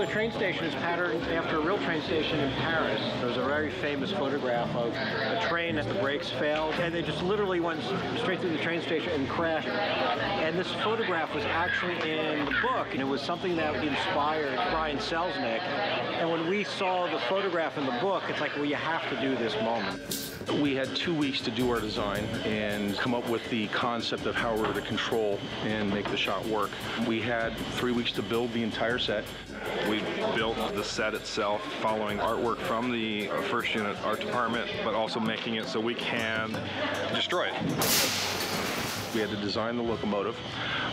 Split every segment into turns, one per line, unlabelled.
particular train station is patterned after a real train station in Paris. There's a very famous photograph of a train as the brakes failed, and they just literally went straight through the train station and crashed. And this photograph was actually in the book, and it was something that inspired Brian Selznick. And when we saw the photograph in the book, it's like, well, you have to do this moment.
We had 2 weeks to do our design and come up with the concept of how we were to control and make the shot work. We had 3 weeks to build the entire set.
We built the set itself following artwork from the first unit art department, but also making it so we can destroy it.
We had to design the locomotive,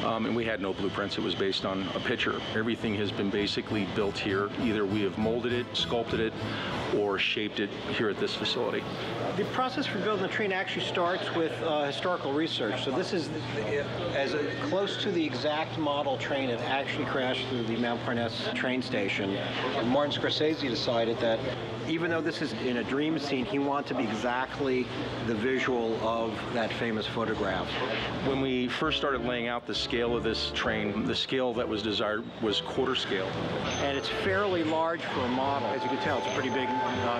and we had no blueprints. It was based on a picture. Everything has been basically built here. Either we have molded it, sculpted it, or shaped it here at this facility.
The process for building the train actually starts with historical research. So this is as close to the exact model train that actually crashed through the Mount Parnasse train station. And Martin Scorsese decided that even though this is in a dream scene, he wanted to be exactly the visual of that famous photograph.
When we first started laying out the scale of this train, the scale that was desired was quarter scale.
And it's fairly large for a model. As you can tell, it's a pretty big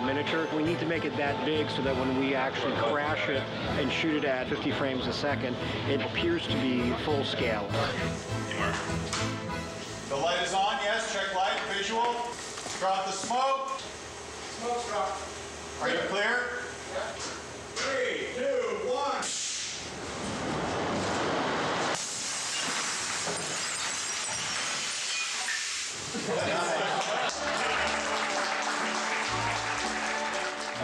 miniature. We need to make it that big so that when we actually crash it and shoot it at 50 frames a second, it appears to be full scale.
The light is on, yes, check light, visual. Drop the smoke. Smoke drop. Are you clear? Yeah. 3, 2, 1.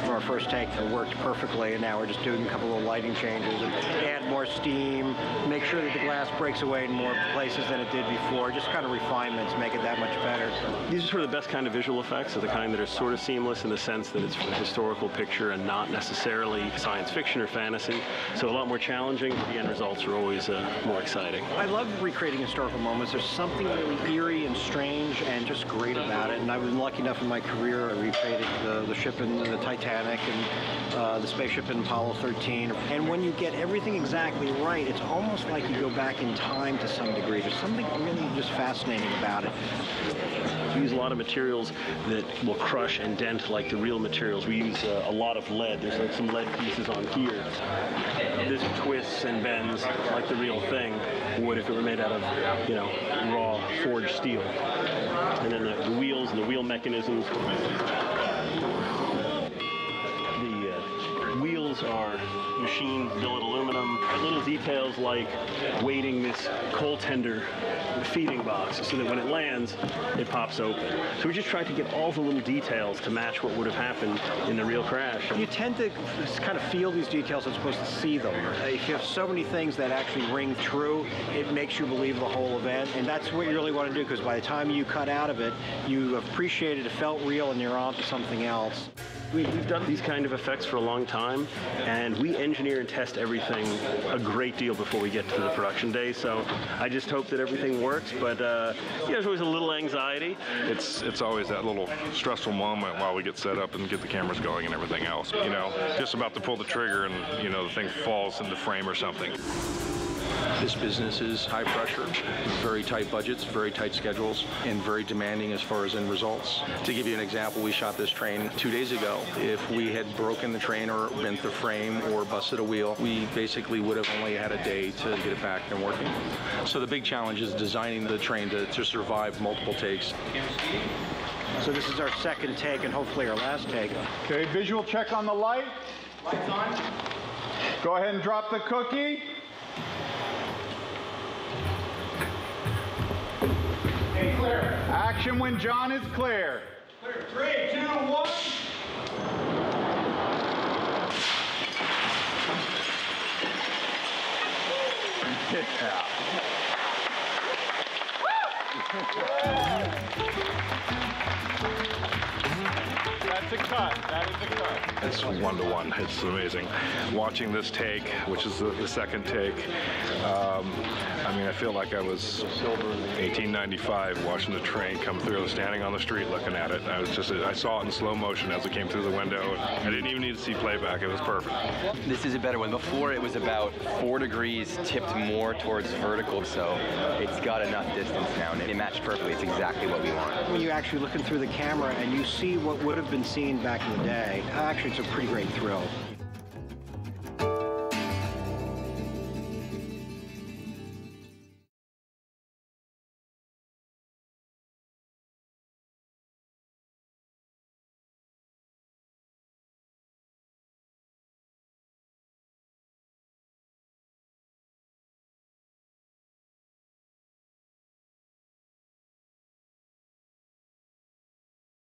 Our first take worked perfectly, and now we're just doing a couple of lighting changes and add more steam, make sure that the glass breaks away in more places than it did before. Just kind of refinements make it that much better.
These are sort of the best kind of visual effects, are the kind that are sort of seamless in the sense that it's a historical picture and not necessarily science fiction or fantasy. So a lot more challenging, but the end results are always more exciting.
I love recreating historical moments. There's something really eerie and strange and just great about it. And I've been lucky enough in my career, I recreated the ship in the Titanic and the spaceship in Apollo 13. And when you get everything exactly right, it's almost like you go back in time to some degree. There's something really just fascinating about it.
We use a lot of materials that will crush and dent like the real materials. We use a lot of lead. There's like some lead pieces on here. This twists and bends like the real thing would if it were made out of, you know, raw forged steel. And then the wheels and the wheel mechanisms. Wheels are machined billet aluminum. Little details like weighting this coal tender feeding box so that when it lands, it pops open. So we just tried to get all the little details to match what would have happened in the real crash.
You tend to kind of feel these details as opposed to see them. If you have so many things that actually ring true, it makes you believe the whole event, and that's what you really want to do, because by the time you cut out of it, you appreciated it, felt real, and you're on to something else.
We've done these kind of effects for a long time, and we engineer and test everything a great deal before we get to the production day. So I just hope that everything works, but yeah, there's always a little anxiety.
It's always that little stressful moment while we get set up and get the cameras going and everything else. You know, just about to pull the trigger and, you know, the thing falls into frame or something.
This business is high pressure, very tight budgets, very tight schedules, and very demanding as far as end results. To give you an example, we shot this train 2 days ago. If we had broken the train or bent the frame or busted a wheel, we basically would have only had a day to get it back and working. So the big challenge is designing the train to survive multiple takes.
So this is our second take and hopefully our last take.
Okay, visual check on the light. Lights on. Go ahead and drop the cookie. Okay, clear. Action when John is clear. Clear. 3, 2, 1. Yeah. That's a cut. That is a cut.
It's one-to-one. It's amazing. Watching this take, which is the second take, I mean, I feel like I was 1895 watching the train come through, standing on the street looking at it. I saw it in slow motion as it came through the window. I didn't even need to see playback. It was perfect.
This is a better one. Before it was about 4 degrees tipped more towards vertical, so it's got enough distance now, and it matched perfectly. It's exactly what we want.
When you're actually looking through the camera and you see what would have been seen back in the day, actually it's a pretty great thrill.